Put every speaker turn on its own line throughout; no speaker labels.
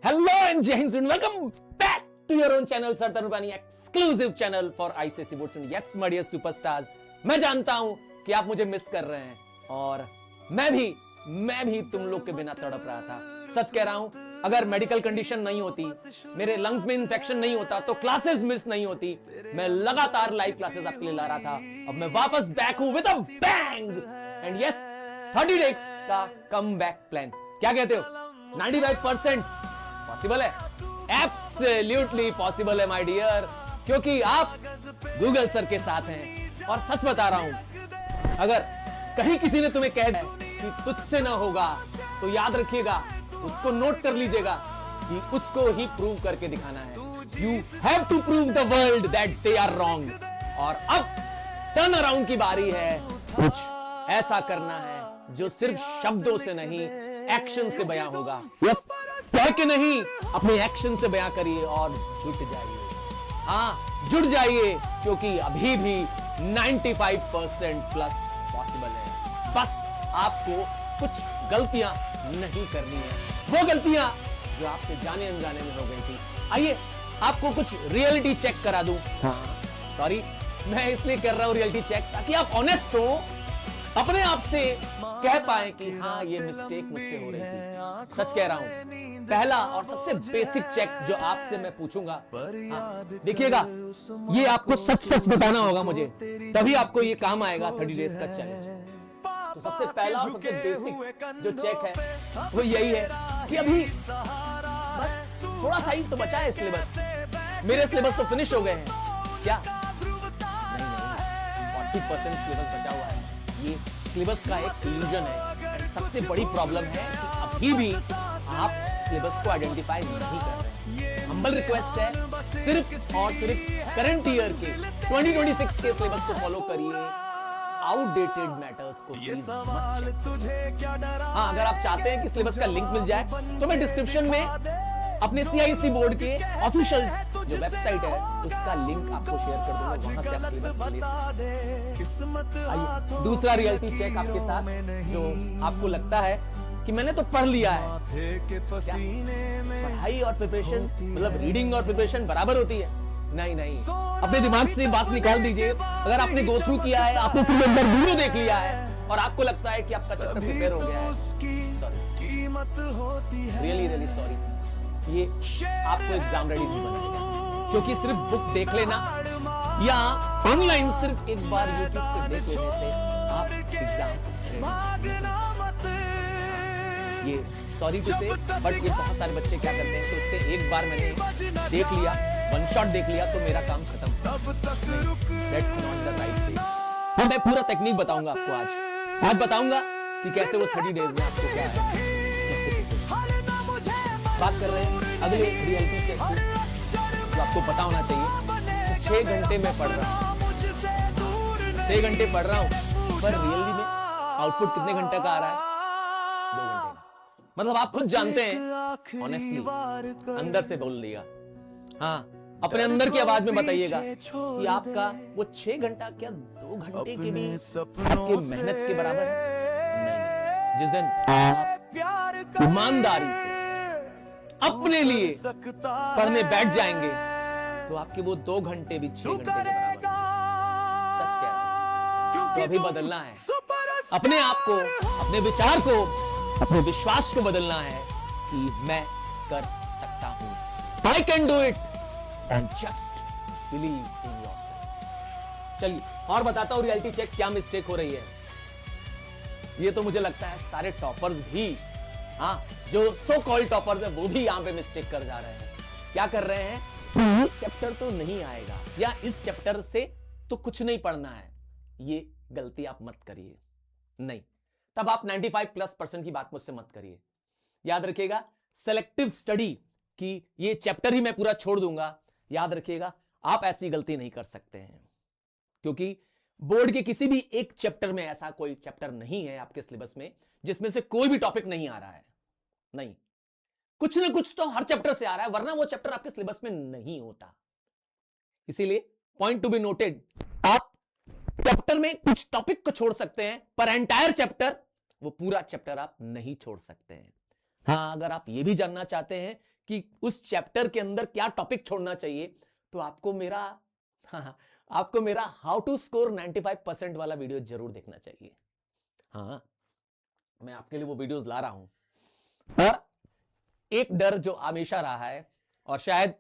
Hello and Jai Hind students, welcome back to your own channel Sir Tanupani, exclusive channel for ICSE board students. Yes, my dear superstars, मैं जानता हूं कि आप मुझे miss कर रहे हैं और मैं भी तुम लोग के बिना तड़प रहा था. सच कह रहा हूं, अगर मेडिकल कंडीशन नहीं होती, मेरे लंग्स में इंफेक्शन नहीं होता, तो क्लासेस मिस नहीं होती. मैं लगातार लाइव क्लासेस आपके लिए ला रहा था. अब मैं वापस बैक हूं with a bang. And yes, 30 days का कम बैक प्लान. क्या कहते हो? 95% पॉसिबल है, एब्सोल्युटली पॉसिबल है माय डियर, क्योंकि आप गूगल सर के साथ हैं. और सच बता रहा हूं, अगर कहीं किसी ने तुम्हें कह दिया कि तुझसे ना होगा, तो याद रखिएगा, उसको नोट कर लीजिएगा कि उसको ही प्रूव करके दिखाना है. You have to prove the world that they are wrong. और अब टर्न अराउंड की बारी है. कुछ ऐसा करना है जो सिर्फ शब्दों से नहीं, एक्शन से बयां होगा. यस, कह के नहीं, अपने एक्शन से बयां करिए और जुट जाइए. हाँ, जुट जाइए, क्योंकि अभी भी 95% प्लस पॉसिबल है. बस आपको कुछ गलतियां नहीं करनी है, वो गलतियां जो आपसे जाने अनजाने में हो गई थी. आइए आपको कुछ रियलिटी चेक करा दूं. सॉरी, मैं इसलिए कर रहा हूं रियलिटी चेक, ताकि आप ऑनेस्ट हो, अपने आप से कह पाए कि हाँ, ये मिस्टेक मुझसे हो रही थी. सच कह रहा हूं, पहला और सबसे बेसिक चेक जो आपसे मैं पूछूंगा, हाँ, देखिएगा, ये आपको सच बताना होगा मुझे, तभी आपको ये काम आएगा 30 डेज का चैलेंज. तो सबसे पहला और सबसे बेसिक जो चेक है वो यही है कि अभी बस थोड़ा सा ही तो बचा है सिलेबस. मेरे सिलेबस तो फिनिश हो गए हैं क्या? नहीं, 40% सिलेबस बचा हुआ है. ये सिलेबस का एक इल्यूजन है. सबसे बड़ी प्रॉब्लम है कि अभी भी आप सिलेबस को आइडेंटिफाई नहीं कर रहे हैं. हम्बल रिक्वेस्ट है, सिर्फ और सिर्फ करंट ईयर के 2026 के सिलेबस को फॉलो करिए. आउटडेटेड मैटर्स को प्लीज मत चेक. हाँ, अगर आप चाहते हैं कि सिलेबस का लिंक मिल जाए, तो मैं डिस्क्रिप्शन में अपने CIC बोर्ड के ऑफिशियल जो वेबसाइट है उसका लिंक आपको शेयर कर दूंगा. वहां से आप सिलेबस ले सकते हैं. आइए, दूसरा रियलिटी चेक आपके साथ, जो आपको लगता है कि मैंने तो पढ़ लिया है. पढ़ाई और प्रिपरेशन, मतलब रीडिंग और प्रिपरेशन बराबर होती है? नहीं, अपने दिमाग से बात निकाल दीजिए. अगर आपने गो थ्रू किया है, आपने फिर एक बार वीडियो देख लिया है और आपको लगता है कि आपका चैप्टर प्रिपेयर हो गया है, सॉरी, रियली सॉरी, ये आपको एग्जाम रेडी नहीं बनाएगा. क्योंकि सिर्फ बुक देख लेना या ऑनलाइन सिर्फ एक बार यूट्यूब पे देख लेने से आप एग्जाम रेडी, ये सॉरी टू से, बट ये बहुत सारे बच्चे क्या करते हैं, सोचते हैं एक बार मैंने देख लिया, वन शॉट देख लिया तो मेरा काम खत्म. That's not the right way. मैं पूरा टेक्निक बताऊंगा आपको. आज बताऊंगा कि कैसे वो 30 डेज में आपको क्या है, कैसे. बात कर रहे हैं अगले रियलिटी चेक की, जो आपको पता होना चाहिए. 6 घंटे में पढ़ रहा हूं, 6 घंटे पढ़ रहा हूं, पर रियली में आउटपुट कितने घंटे का आ रहा है? 2 घंटे. मतलब आप खुद जानते हैं, ऑनेस्टली अंदर से बोल दिया. हाँ, अपने अंदर की आवाज में बताइएगा कि आपका वो 6 घंटा क्या 2 घंटे के भी आपकी मेहनत के बराबर है? नहीं. जिस दिन आप ईमानदारी से अपने लिए पढ़ने बैठ जाएंगे, तो आपके वो 2 घंटे भी 6 घंटे के बराबर. सच कह रहा हूं. तो अभी बदलना है अपने आप को, अपने विचार को, अपने विश्वास को बदलना है कि मैं कर सकता हूं. I can do it and just believe in yourself. चलिए और बताता हूं रियलिटी चेक क्या मिस्टेक हो रही है. ये तो मुझे लगता है सारे टॉपर्स भी, हाँ, जो सो कॉल्ड टॉपर्स है, वो भी यहां पे मिस्टेक कर जा रहे हैं. क्या कर रहे हैं? ये चैप्टर तो नहीं आएगा, या इस चैप्टर से तो कुछ नहीं पढ़ना है. ये गलती आप मत करिए. नहीं, तब आप 95+% की बात मुझसे मत करिए. याद रखिएगा, सेलेक्टिव स्टडी कि ये चैप्टर ही मैं पूरा छोड़ दूंगा, याद रखिएगा, आप ऐसी गलती नहीं कर सकते हैं. क्योंकि बोर्ड के किसी भी एक चैप्टर में ऐसा कोई चैप्टर नहीं है आपके सिलेबस में जिसमें से कोई भी टॉपिक नहीं आ रहा है. नहीं, कुछ ना कुछ तो हर चैप्टर से आ रहा है, वरना वो चैप्टर आपके सिलेबस में नहीं होता. इसीलिए पॉइंट टू बी नोटेड, आप चैप्टर में कुछ टॉपिक को छोड़ सकते हैं, पर एंटायर चैप्टर, वो पूरा चैप्टर आप नहीं छोड़ सकते हैं. हाँ, अगर आप ये भी जानना चाहते हैं कि उस चैप्टर के अंदर क्या टॉपिक छोड़ना चाहिए, तो आपको मेरा हाँ, आपको मेरा हाउ टू स्कोर 95% वाला वीडियो जरूर देखना चाहिए। हाँ, मैं आपके लिए वो वीडियोस ला रहा हूं। और एक डर जो हमेशा रहा है, और शायद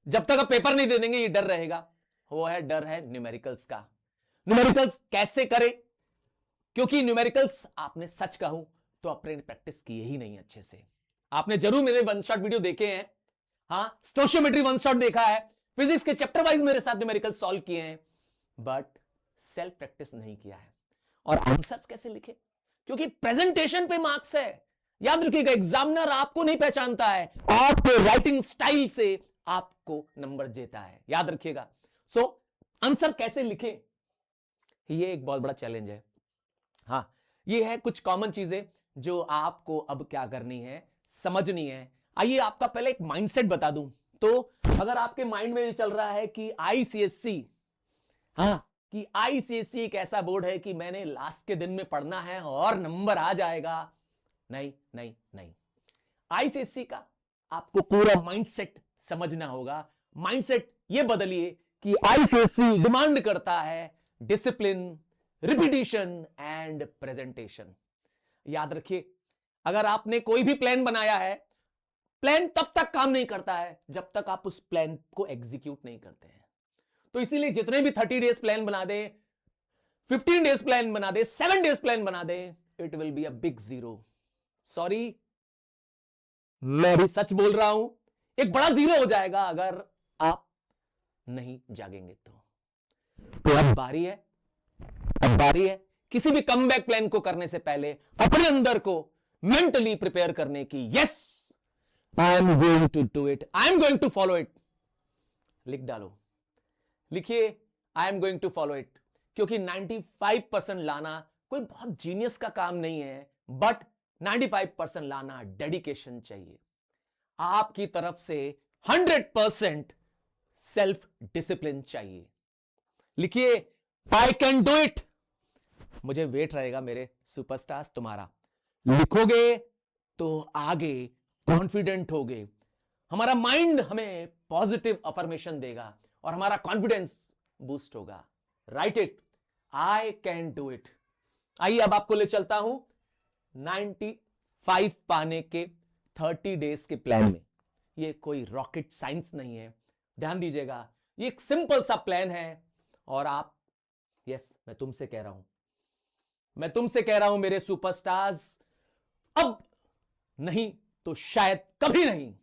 जब तक आप पेपर नहीं दे देंगे ये डर रहेगा, वो है डर है न्यूमेरिकल्स का। न्यूमेरिकल्स कैसे करें? क्योंकि न्यूमेरिकल्स आपने सच कहूं तो अपने प्रैक्टिस किए ही नहीं अच्छे से। आपने जरूर मेरे वन शॉट वीडियो देखे हैं, हाँ, स्टोशियोमेट्री वन शॉट देखा है, फिजिक्स के चैप्टर वाइज मेरे साथ न्यूमेरिकल सॉल्व किए हैं, बट सेल्फ प्रैक्टिस नहीं किया है। और आंसर्स कैसे लिखे? क्योंकि प्रेजेंटेशन पे मार्क्स है। याद रखिएगा, एग्जामिनर आपको नहीं पहचानता है, आपके राइटिंग स्टाइल से आपको नंबर देता है, याद रखिएगा। सो आंसर कैसे लिखें, ये एक बहुत बड़ा चैलेंज है। हाँ, ये है कुछ कॉमन चीजें जो आपको अब क्या करनी है, समझनी है। आइए आपका पहले एक माइंडसेट बता दूं। तो अगर आपके माइंड में ये चल रहा है कि आईसीएससी, हाँ, कि आईसीएससी एक ऐसा बोर्ड है कि मैंने लास्ट के दिन में पढ़ना है और नंबर आ जाएगा, नहीं नहीं नहीं। आईसीएससी का आपको पूरा माइंडसेट समझना होगा। माइंडसेट ये बदलिए कि आईसीएससी डिमांड करता है डिसिप्लिन, रिपीटिशन एंड प्रेजेंटेशन। याद रखिए, अगर आपने कोई भी प्लान बनाया है, प्लान तब तक काम नहीं करता है जब तक आप उस प्लान को एग्जीक्यूट नहीं करते हैं। तो इसीलिए जितने भी 30 डेज प्लान बना दे, 15 डेज प्लान बना दे, 7 डेज प्लान बना दे, it will be a big zero. Sorry, मैं भी सच बोल रहा हूं, एक बड़ा जीरो हो जाएगा अगर आप नहीं जागेंगे तो अब बारी है, अब बारी है किसी भी कमबैक प्लान को करने से पहले अपने अंदर को मेंटली प्रिपेयर करने की। Yes, I am going to do it, I am going to follow it. लिख डालो, लिखिए, I am going to follow it. क्योंकि 95% लाना कोई बहुत जीनियस का काम नहीं है, बट 95% लाना डेडिकेशन चाहिए। आपकी तरफ से 100% सेल्फ डिसिप्लिन चाहिए। लिखिए, आई कैन डू इट। मुझे वेट रहेगा मेरे सुपरस्टार्स तुम्हारा। लिखोगे तो आगे कॉन्फिडेंट होगे, हमारा माइंड हमें पॉजिटिव अफर्मेशन देगा और हमारा कॉन्फिडेंस बूस्ट होगा। Right it, I can do it. आइए अब आपको ले चलता हूं 95 पाने के 30 डेज के प्लान में। ये कोई रॉकेट साइंस नहीं है, ध्यान दीजिएगा, ये एक सिंपल सा प्लान है। और आप, यस, मैं तुमसे कह रहा हूं, मैं तुमसे कह रहा हूं मेरे सुपरस्टार्स, अब नहीं तो शायद कभी नहीं।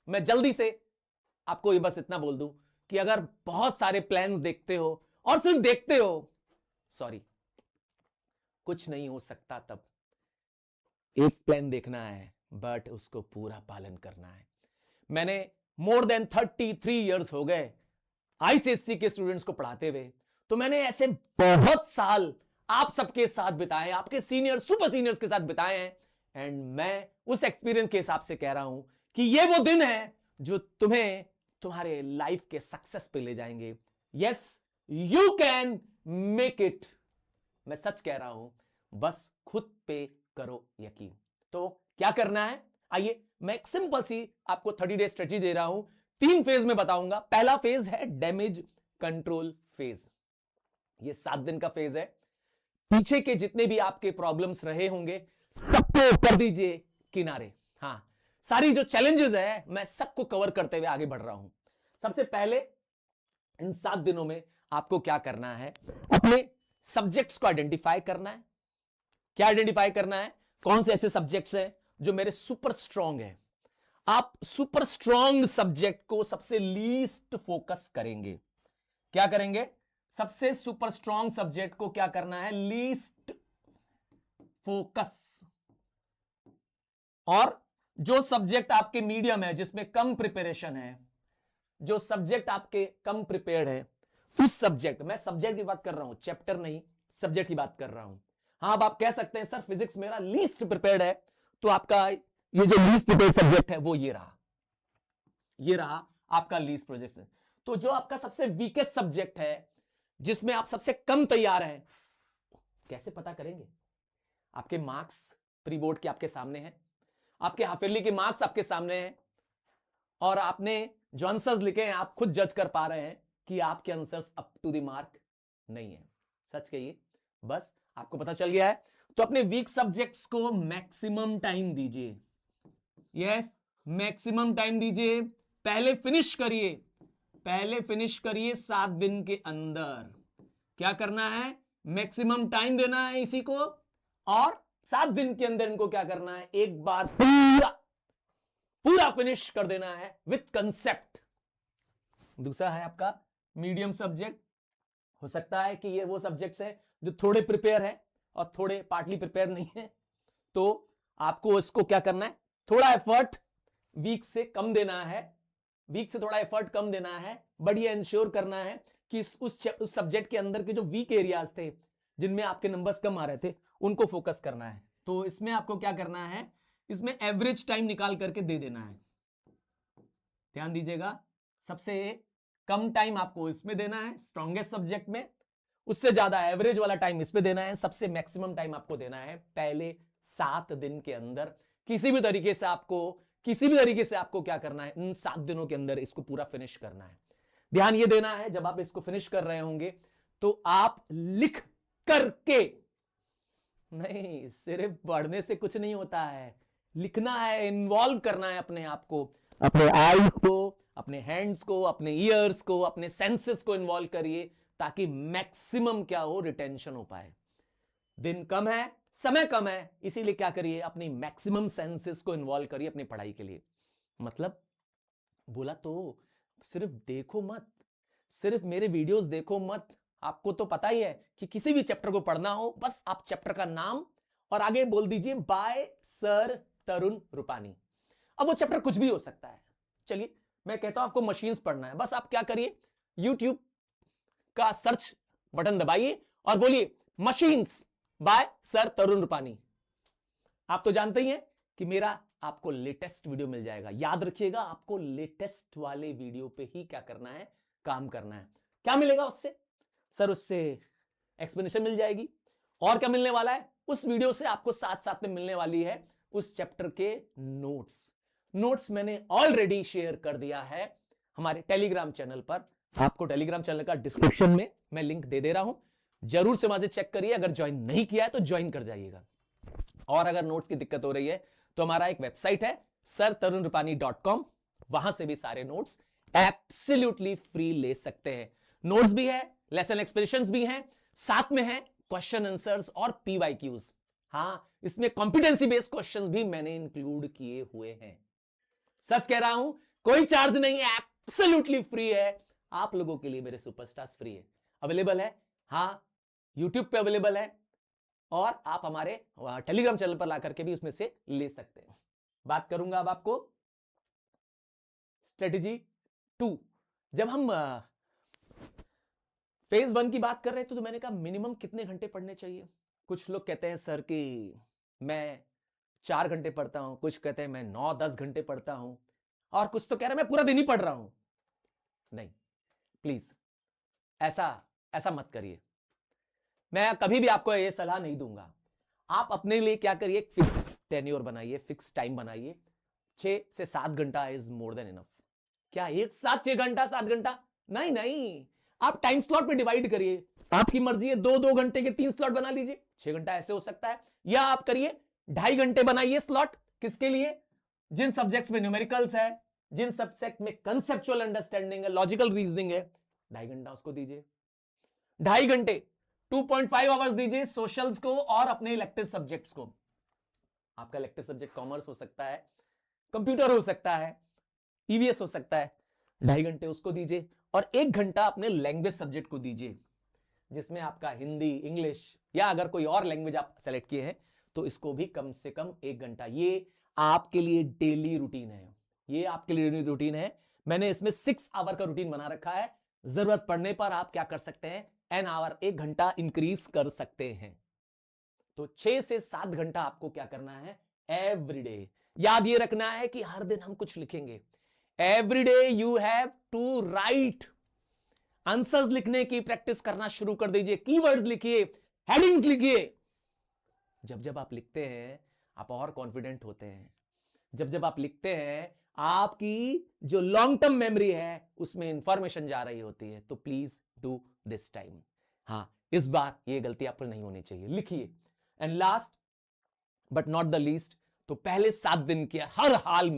मैं जल्दी से आपको ये बस इतना बोल दूं कि अगर बहुत सारे प्लान्स देखते हो और सिर्फ देखते हो, सॉरी, कुछ नहीं हो सकता। तब एक प्लान देखना है बट उसको पूरा पालन करना है। मैंने मोर देन 33 इयर्स हो गए आईसीएससी के स्टूडेंट्स को पढ़ाते हुए, तो मैंने ऐसे बहुत साल आप सबके साथ बिताए, आपके सीनियर सुपर सीनियर्स के साथ बिताए हैं। एंड मैं उस एक्सपीरियंस के हिसाब से कह रहा हूं कि ये वो दिन है जो तुम्हें तुम्हारे लाइफ के सक्सेस पे ले जाएंगे। Yes, you can make it. मैं सच कह रहा हूं, बस खुद पे करो यकीन। तो क्या करना है, आइए मैं एक सिंपल सी आपको 30 डे स्ट्रेटजी दे रहा हूं, 3 फेज में बताऊंगा। पहला फेज है डैमेज कंट्रोल फेज। ये 7 दिन का फेज है। पीछे के जितने भी आपके प्रॉब्लम्स रहे होंगे सबको कर दीजिए किनारे। हाँ, सारी जो चैलेंजेस है मैं सबको कवर करते हुए आगे बढ़ रहा हूं। सबसे पहले इन 7 दिनों में आपको क्या करना है, अपने सब्जेक्ट्स को आइडेंटिफाई करना है। क्या आइडेंटिफाई करना है? कौन से ऐसे सब्जेक्ट्स हैं जो मेरे सुपर स्ट्रांग हैं। आप सुपर स्ट्रांग सब्जेक्ट को सबसे लीस्ट फोकस करेंगे। क्या करेंगे? सबसे सुपर स्ट्रांग सब्जेक्ट को क्या करना है? Least focus. और जो सब्जेक्ट आपके मीडियम है, जिसमें कम प्रिपरेशन है, जो सब्जेक्ट आपके कम प्रिपेयर्ड है, उस सब्जेक्ट, मैं सब्जेक्ट की बात कर रहा हूं, चैप्टर नहीं, सब्जेक्ट की बात कर रहा हूं। हाँ, अब आप कह सकते हैं सर फिजिक्स मेरा लीस्ट प्रिपेयर्ड है, तो आपका ये जो लीस्ट प्रिपेयर्ड सब्जेक्ट है वो ये रहा आपका लीस्ट प्रोजेक्ट। तो जो आपका सबसे वीकेस्ट सब्जेक्ट है, जिसमें आप सबसे कम तैयार हैं, कैसे पता करेंगे? आपके मार्क्स प्री बोर्ड के आपके सामने हैं, आपके हाफ ईयरली के मार्क्स आपके सामने हैं और आपने जो आंसर्स लिखे हैं आप खुद जज कर पा रहे हैं कि आपके answers up to the mark नहीं है। सच कहिए, बस आपको पता चल गया है। तो अपने वीक सब्जेक्ट्स को मैक्सिमम टाइम दीजिए। यस, मैक्सिमम टाइम दीजिए। पहले फिनिश करिए 7 दिन के अंदर। क्या करना है? मैक्सिमम टाइम देना है इसी को, और 7 दिन के अंदर इनको क्या करना है? एक बार पूरा फिनिश कर देना है विथ कंसेप्ट। दूसरा है आपका मीडियम सब्जेक्ट। हो सकता है कि ये वो सब्जेक्ट्स है जो थोड़े प्रिपेयर है और थोड़े पार्टली प्रिपेयर नहीं है, तो आपको इसको क्या करना है? थोड़ा एफर्ट वीक से कम देना है, वीक से थोड़ा एफर्ट कम देना है, बट ये इंश्योर करना है कि उस सब्जेक्ट के अंदर के जो वीक एरियाज थे जिनमें आपके नंबर्स कम आ रहे थे उनको फोकस करना है। तो इसमें आपको क्या करना है? इसमें एवरेज टाइम निकाल करके दे देना है। ध्यान दीजिएगा, सबसे कम टाइम आपको इसमें देना है स्ट्रॉन्गेस्ट सब्जेक्ट में, उससे ज्यादा एवरेज वाला टाइम इसमें देना है, सबसे मैक्सिमम टाइम आपको देना है पहले 7 दिन के अंदर। किसी भी तरीके से आपको क्या करना है? इन 7 दिनों के अंदर इसको पूरा फिनिश करना है। ध्यान ये देना है, जब आप इसको फिनिश कर रहे होंगे तो आप लिख करके नहीं, सिर्फ पढ़ने से कुछ नहीं होता है, लिखना है, इन्वॉल्व करना है अपने आप को, अपने आईज को, अपने हैंड्स को, अपने ईयर्स को, अपने सेंसेस को इन्वॉल्व करिए ताकि मैक्सिमम क्या हो? रिटेंशन हो पाए। दिन कम है, समय कम है, इसीलिए क्या करिए? अपनी मैक्सिमम सेंसेस को इन्वॉल्व करिए अपनी पढ़ाई के लिए। मतलब बोला तो सिर्फ देखो मत, सिर्फ मेरे वीडियोस देखो मत। आपको तो पता ही है कि किसी भी चैप्टर को पढ़ना हो, बस आप चैप्टर का नाम और आगे बोल दीजिए बाय सर तरुण रूपानी। अब वो चैप्टर कुछ भी हो सकता है। चलिए मैं कहता हूं आपको मशीन्स पढ़ना है, बस आप क्या करिए? यूट्यूब का सर्च बटन दबाइए और बोलिए मशीन्स बाय सर तरुण रूपानी। आप तो जानते ही हैं कि मेरा आपको लेटेस्ट वीडियो मिल जाएगा। याद रखिएगा, आपको लेटेस्ट वाले वीडियो पे ही क्या करना है? काम करना है। क्या मिलेगा उससे? सर उससे एक्सप्लेनेशन मिल जाएगी, और क्या मिलने वाला है? उस वीडियो से आपको साथ साथ में मिलने वाली है उस चैप्टर के नोट्स मैंने ऑलरेडी शेयर कर दिया है हमारे टेलीग्राम चैनल पर। आपको टेलीग्राम चैनल का डिस्क्रिप्शन में मैं लिंक दे रहा हूं, जरूर से वहां से चेक करिए। अगर ज्वाइन नहीं किया है तो ज्वाइन कर जाइएगा। और अगर नोट्स की दिक्कत हो रही है तो हमारा एक वेबसाइट है sirtarunrupani.com, वहां से भी सारे नोट्स एब्सोल्युटली फ्री ले सकते हैं। नोट्स भी है, लेसन एक्सप्लेनेशंस भी हैं, साथ में है क्वेश्चन आंसर्स और पीवाईक्यूज। हां, इसमें कॉम्पिटेंसी बेस्ड क्वेश्चंस भी मैंने इंक्लूड किए हुए हैं। सच कह रहा हूं, कोई चार्ज नहीं है, एब्सोल्युटली फ्री है आप लोगों के लिए। मेरे सुपरस्टार्स फ्री है, अवेलेबल है, हां यूट्यूब पे अवेलेबल है, और आप हमारे टेलीग्राम चैनल पर ला करके भी उसमें से ले सकते हैं। बात करूंगा अब आपको स्ट्रेटेजी 2। जब हम फेज 1 की बात कर रहे थे तो मैंने कहा मिनिमम कितने घंटे पढ़ने चाहिए। कुछ लोग कहते हैं सर कि मैं 4 घंटे पढ़ता हूं, कुछ कहते हैं मैं 9-10 घंटे पढ़ता हूं, और कुछ तो कह रहे हैं मैं पूरा दिन ही पढ़ रहा हूं। नहीं, प्लीज ऐसा मत करिए। मैं कभी भी आपको यह सलाह नहीं दूंगा। आप अपने लिए क्या करिए? फिक्स टेन्योर बनाइए, फिक्स टाइम बनाइए। 6 से 7 घंटा इज मोर देन इनफ। क्या एक साथ 6 घंटा 7 घंटा? नहीं, आप टाइम स्लॉट पे डिवाइड करिए। आपकी मर्जी है 2-2 घंटे के 3 स्लॉट बना लीजिए। 6 घंटा ऐसे हो सकता है, या आप करिए 2.5 घंटे बनाइए स्लॉट। किसके लिए? जिन सब्जेक्ट्स में न्यूमेरिकल्स है, जिन सब्जेक्ट में कंसेप्चुअल अंडरस्टैंडिंग है, लॉजिकल रीजनिंग है, 2.5 घंटा उसको दीजिए। 2.5 घंटे 2.5 आवर्स दीजिए सोशल्स को और अपने इलेक्टिव सब्जेक्ट्स को। आपका इलेक्टिव सब्जेक्ट कॉमर्स हो सकता है, कंप्यूटर हो सकता है, ईवीएस हो सकता है। 2.5 घंटे उसको दीजिए, और 1 घंटा अपने लैंग्वेज सब्जेक्ट को दीजिए, जिसमें आपका हिंदी, इंग्लिश, या अगर कोई और लैंग्वेज आप सेलेक्ट किए हैं तो इसको भी कम से कम 1 घंटा। ये आपके लिए डेली रूटीन है, ये आपके लिए डेली रूटीन है। मैंने इसमें 6 आवर का रूटीन बना रखा है। जरूरत पड़ने पर आप क्या कर सकते हैं? एन आवर, 1 घंटा इंक्रीज कर सकते हैं। तो 6 से 7 घंटा आपको क्या करना है? एवरीडे। याद ये रखना है कि हर दिन हम कुछ लिखेंगे। Everyday you have to write. Answers लिखने की प्रैक्टिस करना शुरू कर दीजिए। कीवर्ड्स लिखिए, हेडिंग्स लिखिए। जब जब आप लिखते हैं आप और कॉन्फिडेंट होते हैं, जब जब आप लिखते हैं आपकी जो लॉन्ग टर्म मेमोरी है उसमें इंफॉर्मेशन जा रही होती है। तो प्लीज डू दिस टाइम। हां, इस बार ये गलती आपको नहीं होनी चाहिए। लिखिए। And last but not the least, तो पहले 7 दिन के हर हाल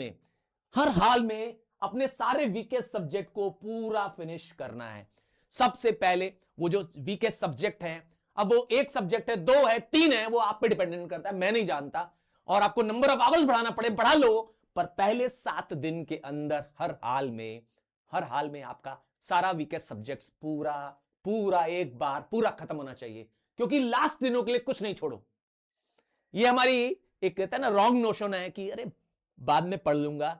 में अपने सारे वीकेस्ट सब्जेक्ट को पूरा फिनिश करना है। सबसे पहले वो जो वीकेस्ट सब्जेक्ट है, अब वो एक सब्जेक्ट है, 2 है, 3 है, वो आप पे डिपेंडेंट करता है, मैं नहीं जानता। और आपको नंबर ऑफ आवर्स बढ़ाना पड़े बढ़ा लो, पर पहले 7 दिन के अंदर हर हाल में आपका सारा वीकेस्ट सब्जेक्ट्स पूरा एक बार पूरा खत्म होना चाहिए। क्योंकि लास्ट दिनों के लिए कुछ नहीं छोड़ो। ये हमारी एक कहता है ना रॉन्ग नोशन है कि अरे बाद में पढ़ लूंगा,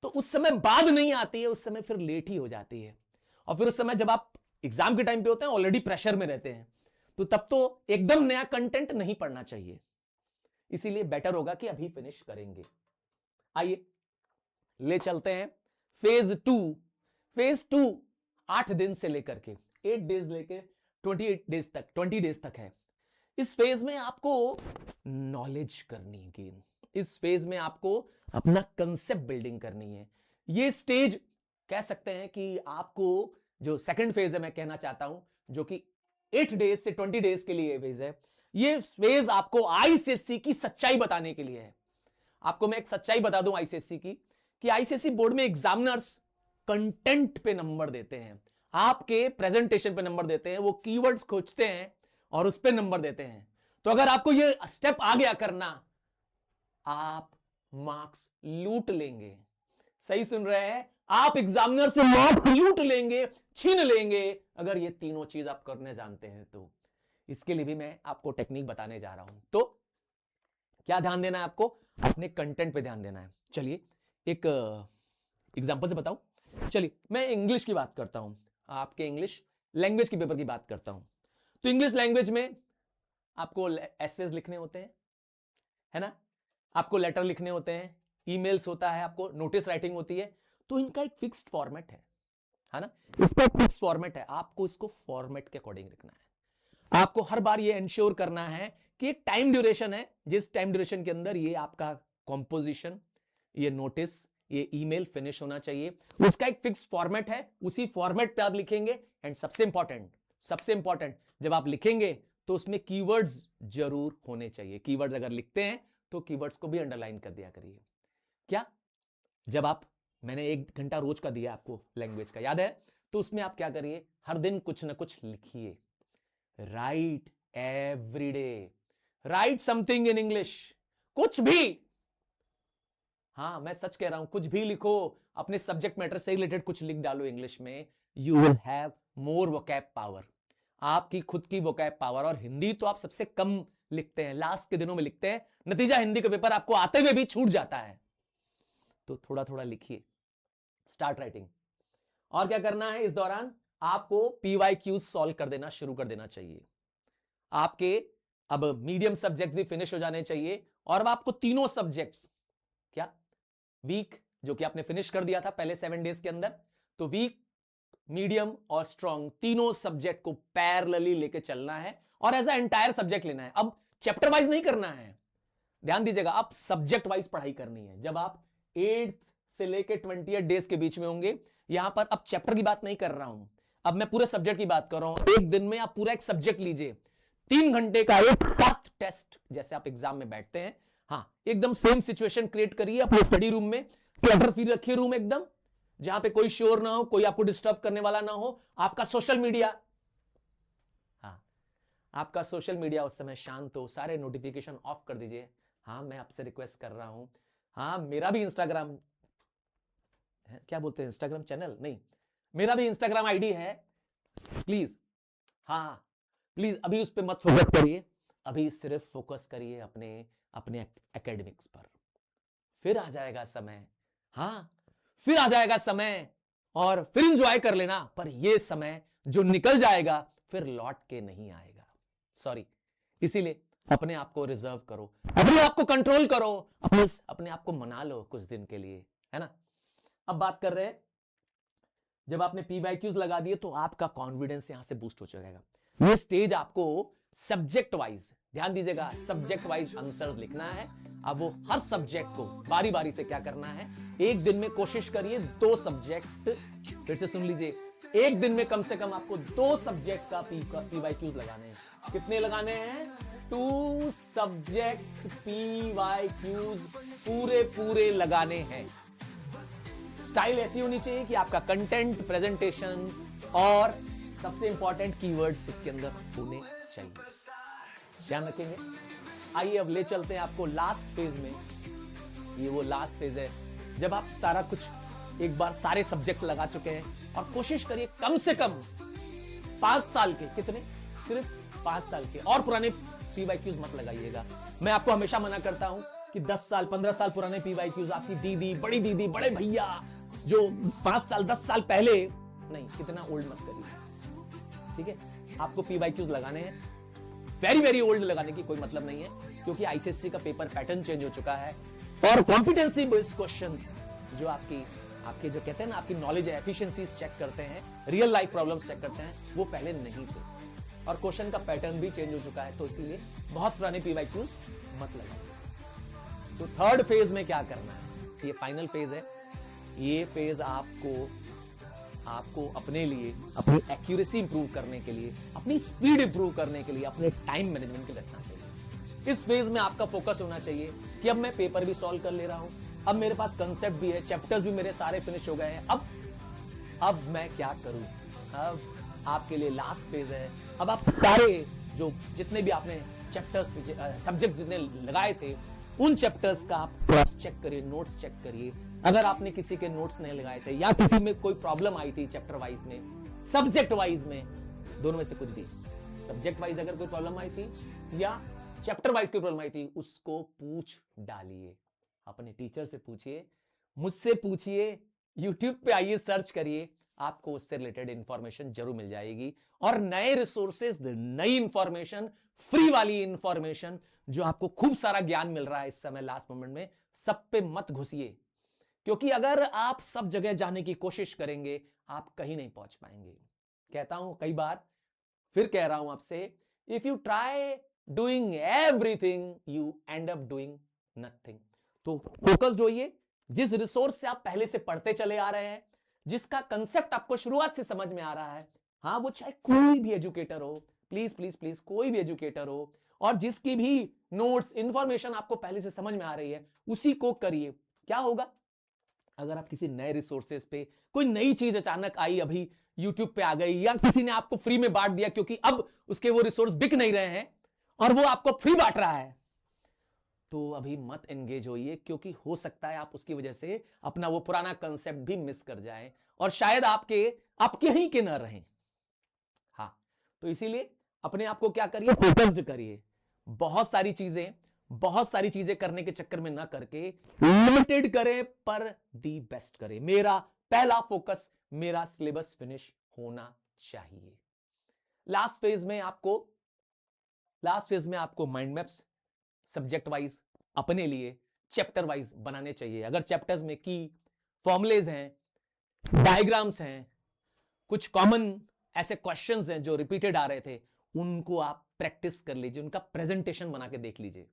तो उस समय बाद नहीं आती है, उस समय फिर लेट ही हो जाती है। और फिर उस समय जब आप एग्जाम के टाइम पे होते हैं, ऑलरेडी प्रेशर में रहते हैं, तो तब तो एकदम नया कंटेंट नहीं पढ़ना चाहिए। इसीलिए बेटर होगा कि अभी फिनिश करेंगे। आइए ले चलते हैं फेज 2। 8 दिन से लेकर के 8 डेज लेके 20 डेज तक है। इस फेज में आपको नॉलेज करनी है गेन। इस फेज में आपको अपना कंसेप्ट बिल्डिंग करनी है। ये स्टेज कह सकते हैं कि आपको जो सेकंड फेज है, मैं कहना चाहता हूं, जो कि 8 डेज से 20 डेज के लिए फेज है, ये फेज आपको आईसीएसई की सच्चाई बताने के लिए है। आपको मैं एक सच्चाई बता दूं आईसीएसई की, कि आईसीएसई बोर्ड में एग्जामिनर्स कंटेंट पे नंबर देते हैं, आपके प्रेजेंटेशन पे नंबर देते हैं, वो कीवर्ड्स खोजते हैं और उस पे नंबर देते हैं। तो अगर आपको ये स्टेप आ गया करना, आप मार्क्स लूट लेंगे। सही सुन रहे हैं, आप एग्जामिनर से मार्क्स लूट लेंगे, छीन लेंगे, अगर ये तीनों चीज आप करने जानते हैं तो। इसके लिए भी मैं आपको टेक्निक बताने जा रहा हूं। तो क्या ध्यान देना है आपको? अपने कंटेंट पे ध्यान देना है। चलिए एक एग्जांपल से बताऊं। चलिए मैं इंग्लिश की बात करता हूं, आपके इंग्लिश लैंग्वेज के पेपर की बात करता हूं। तो इंग्लिश लैंग्वेज में आपको एसेज लिखने होते हैं, है ना, आपको लेटर लिखने होते हैं, ईमेल्स होता है, आपको नोटिस राइटिंग होती है। तो इनका एक फिक्स्ड फॉर्मेट है ना, इसका एक फिक्स्ड फॉर्मेट है। आपको इसको फॉर्मेट के अकॉर्डिंग लिखना है। आपको हर बार ये इंश्योर करना है कि एक टाइम ड्यूरेशन है, जिस टाइम ड्यूरेशन के अंदर ये आपका कॉम्पोजिशन, ये नोटिस, ये ईमेल फिनिश होना चाहिए। उसका एक फिक्स्ड फॉर्मेट है, उसी फॉर्मेट पे आप लिखेंगे। एंड सबसे इंपॉर्टेंट जब आप लिखेंगे तो उसमें कीवर्ड्स जरूर होने चाहिए। कीवर्ड्स अगर लिखते हैं तो कीवर्ड्स को भी अंडरलाइन कर दिया करिए। क्या जब आप, मैंने 1 घंटा रोज का दिया आपको लैंग्वेज का, याद है? तो उसमें आप क्या करिए, हर दिन कुछ ना कुछ लिखिए। Right every day, right something in English, कुछ भी। हां, मैं सच कह रहा हूं, कुछ भी लिखो, अपने सब्जेक्ट मैटर से रिलेटेड कुछ लिख डालो इंग्लिश में। You will have more vocab power, आपकी खुद की वोकैब पावर। और हिंदी तो आप सबसे कम लिखते हैं, लास्ट के दिनों में लिखते हैं, नतीजा हिंदी का पेपर आपको आते हुए भी छूट जाता है। तो थोड़ा थोड़ा लिखिए, स्टार्ट राइटिंग। और क्या करना है इस दौरान, आपको पीवाईक्यूज सॉल्व कर देना शुरू कर देना चाहिए। आपके अब मीडियम सब्जेक्ट्स भी फिनिश हो जाने चाहिए। और अब आपको तीनों सब्जेक्ट्स, क्या वीक जो कि आपने फिनिश कर दिया था पहले 7 डेज के अंदर, तो वीक, मीडियम और स्ट्रॉन्ग तीनों सब्जेक्ट को पैरेलली लेके चलना है और एज अ एंटायर सब्जेक्ट लेना है। अब चैप्टर वाइज नहीं करना है, ध्यान दीजिएगा, आप सब्जेक्ट वाइज पढ़ाई करनी है। जब आप 8 से लेके 28 डेज के बीच में होंगे, यहां पर अब चैप्टर की बात नहीं कर रहा हूं, अब मैं पूरे सब्जेक्ट की बात कर रहा हूं। एक दिन में आप पूरा एक सब्जेक्ट लीजिए, 3 घंटे का एक टफ टेस्ट, जैसे आप एग्जाम में बैठते हैं। हाँ, एकदम सेम सिचुएशन क्रिएट करिए अपने स्टडी रूम में, क्लटर फ्री रखिए रूम एकदम, जहां पे कोई शोर ना हो, कोई आपको डिस्टर्ब करने वाला ना हो। आपका सोशल मीडिया, हाँ, आपका सोशल मीडिया उस समय शांत हो, सारे नोटिफिकेशन ऑफ कर दीजिए। हाँ, मैं आपसे रिक्वेस्ट कर रहा हूं, हाँ, मेरा भी इंस्टाग्राम, क्या बोलते हैं, इंस्टाग्राम चैनल नहीं, मेरा भी इंस्टाग्राम आईडी है, प्लीज, हाँ प्लीज अभी उस पर मत फोकस करिए, अभी सिर्फ फोकस करिए अपने अपने एकेडमिक्स पर। फिर आ जाएगा समय, हाँ, फिर आ जाएगा समय और फिर इंजॉय कर लेना। पर यह समय जो निकल जाएगा फिर लौट के नहीं आएगा, सॉरी। इसीलिए अपने आप को रिजर्व करो, अपने आप को कंट्रोल करो, अपने आप को मना लो कुछ दिन के लिए, है ना। अब बात कर रहे हैं, जब आपने पीवाईक्यूज लगा दिए तो आपका कॉन्फिडेंस यहां से बूस्ट हो जाएगा। ये स्टेज आपको सब्जेक्ट वाइज, ध्यान दीजिएगा, सब्जेक्ट वाइज आंसर्स लिखना है। अब वो हर सब्जेक्ट को बारी बारी से क्या करना है, एक दिन में कोशिश करिए 2 सब्जेक्ट, फिर से सुन लीजिए, एक दिन में कम से कम आपको 2 सब्जेक्ट का पीवाईक्यूज लगाने हैं। कितने लगाने हैं? 2 सब्जेक्ट्स पीवाईक्यूज पूरे लगाने हैं। स्टाइल ऐसी होनी चाहिए कि आपका कंटेंट, प्रेजेंटेशन और सबसे इंपॉर्टेंट कीवर्ड्स उसके अंदर होने चाहिए। ध्यान रखेंगे। आइए अब ले चलते हैं आपको लास्ट फेज में। ये वो लास्ट फेज है जब आप सारा कुछ एक बार सारे सब्जेक्ट लगा चुके हैं, और कोशिश करिए कम से कम 5 साल के, कितने? सिर्फ 5 साल के, और पुराने पीवाईक्यूज मत लगाइएगा। मैं आपको हमेशा मना करता हूं कि 10 साल 15 साल पुराने पीवाईक्यूज आपकी दीदी, बड़ी दीदी, बड़े भैया जो 5 साल 10 साल पहले, नहीं, कितना ओल्ड मत करिए, ठीक है? आपको पीवाईक्यूज लगाने हैं। वेरी वेरी ओल्ड लगाने की कोई मतलब नहीं है, क्योंकि आईसीएससी का पेपर पैटर्न चेंज हो चुका है, और कॉम्पिटेंसी बेस्ड क्वेश्चंस जो आपके जो कहते हैं ना, आपकी नॉलेज है, एफिशिएंसीज चेक करते हैं, रियल लाइफ प्रॉब्लम्स चेक करते हैं, वो पहले नहीं थे, और क्वेश्चन का पैटर्न भी चेंज हो चुका है। तो इसीलिए बहुत पुराने पीवाईक्यूज मत लगाइए। तो थर्ड फेज में क्या करना है, ये फाइनल फेज है। ये फेज आपको अपने लिए, अपनी एक्यूरेसी इंप्रूव करने के लिए, अपनी स्पीड इंप्रूव करने के लिए, अपने टाइम मैनेजमेंट के लिए रखना चाहिए। इस फेज में आपका फोकस होना चाहिए कि अब मैं पेपर भी सॉल्व कर ले रहा हूं, अब मेरे पास कंसेप्ट भी है, चैप्टर्स भी मेरे सारे फिनिश हो गए हैं, अब मैं क्या करूं। अब आपके लिए लास्ट फेज है। अब आप सारे जो जितने भी आपने चैप्टर्स, सब्जेक्ट्स जितने लगाए थे, उन चैप्टर्स का आप क्रॉस चेक करिए, नोट्स चेक करिए। अगर आपने किसी के नोट्स नहीं लगाए थे, या किसी में कोई प्रॉब्लम आई थी चैप्टर वाइज में, सब्जेक्ट वाइज में, दोनों में से कुछ भी, सब्जेक्ट वाइज अगर कोई प्रॉब्लम आई थी या चैप्टर वाइज कोई प्रॉब्लम आई थी, उसको पूछ डालिए। अपने टीचर से पूछिए, मुझसे पूछिए, यूट्यूब पे आइए, सर्च करिए, आपको उससे रिलेटेड इंफॉर्मेशन जरूर मिल जाएगी। और नए रिसोर्सेज, नई इंफॉर्मेशन, फ्री वाली इंफॉर्मेशन, जो आपको खूब सारा ज्ञान मिल रहा है इस समय लास्ट मोमेंट में, सब पे मत घुसिए, क्योंकि अगर आप सब जगह जाने की कोशिश करेंगे, आप कहीं नहीं पहुंच पाएंगे। कहता हूं कई बार, फिर कह रहा हूं आपसे, if you try doing everything, you and up doing nothing. तो फोकस्ड होइए, जिस रिसोर्स से आप पहले से पढ़ते चले आ रहे हैं, जिसका कंसेप्ट आपको शुरुआत से समझ में आ रहा है, हाँ, वो चाहे कोई भी एजुकेटर हो, प्लीज प्लीज प्लीज, कोई भी एजुकेटर हो, और जिसकी भी नोट्स, इंफॉर्मेशन आपको पहले से समझ में आ रही है, उसी को करिए। क्या होगा अगर आप किसी नए रिसोर्सेज पे, कोई नई चीज अचानक आई, अभी यूट्यूब पे आ गई, या किसी ने आपको फ्री में बांट दिया, क्योंकि अब उसके वो रिसोर्स बिक नहीं रहे हैं और वो आपको फ्री बांट रहा है, तो अभी मत एंगेज होइए, क्योंकि हो सकता है आप उसकी वजह से अपना वो पुराना कंसेप्ट भी मिस कर जाएं, और शायद आपके ही के न रहें। हाँ, तो इसीलिए अपने आप को क्या करिए, फोकस्ड करिए। बहुत सारी चीजें करने के चक्कर में ना करके लिमिटेड करें, पर दी बेस्ट करें। मेरा पहला फोकस, मेरा सिलेबस फिनिश होना चाहिए। लास्ट फेज में आपको माइंड मैप्स सब्जेक्ट वाइज, अपने लिए चैप्टर वाइज बनाने चाहिए। अगर चैप्टर्स में की फॉर्मुलेज हैं, डायग्राम्स हैं, कुछ कॉमन ऐसे क्वेश्चंस हैं जो रिपीटेड आ रहे थे, उनको आप प्रैक्टिस कर लीजिए, उनका प्रेजेंटेशन बना के देख लीजिए।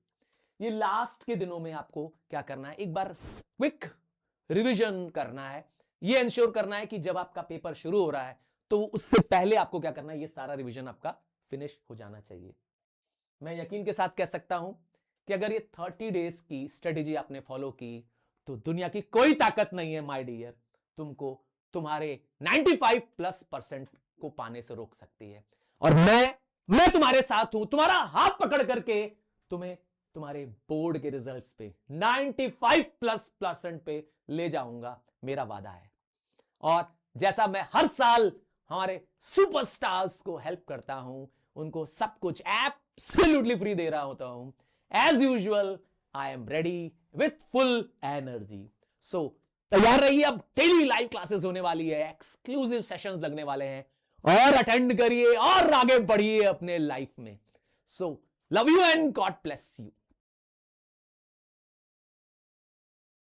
ये लास्ट के दिनों में आपको क्या करना है, एक बार क्विक रिवीजन करना है। ये इंश्योर करना है कि जब आपका पेपर शुरू हो रहा है, तो उससे पहले आपको क्या करना है, ये सारा रिवीजन आपका फिनिश हो जाना चाहिए। मैं यकीन के साथ कह सकता हूं कि अगर ये 30 डेज की स्ट्रेटेजी आपने फॉलो की, तो दुनिया की कोई ताकत नहीं है माय डियर, तुमको तुम्हारे 95+% को पाने से रोक सकती है। और मैं तुम्हारे साथ हूं, तुम्हारा हाथ पकड़ करके तुम्हें तुम्हारे बोर्ड के रिजल्ट्स पे 95+% पे ले जाऊंगा, मेरा वादा है। और जैसा मैं हर साल हमारे सुपरस्टार्स को हेल्प करता हूं, उनको सब कुछ एब्सोल्युटली फ्री दे रहा होता हूं, as usual I am ready with full energy. So तैयार रहिए, अब डेली लाइव क्लासेस होने वाली है, एक्सक्लूसिव सेशंस लगने वाले हैं, और अटेंड करिए और आगे बढ़िए अपने लाइफ में। So love you and God bless you.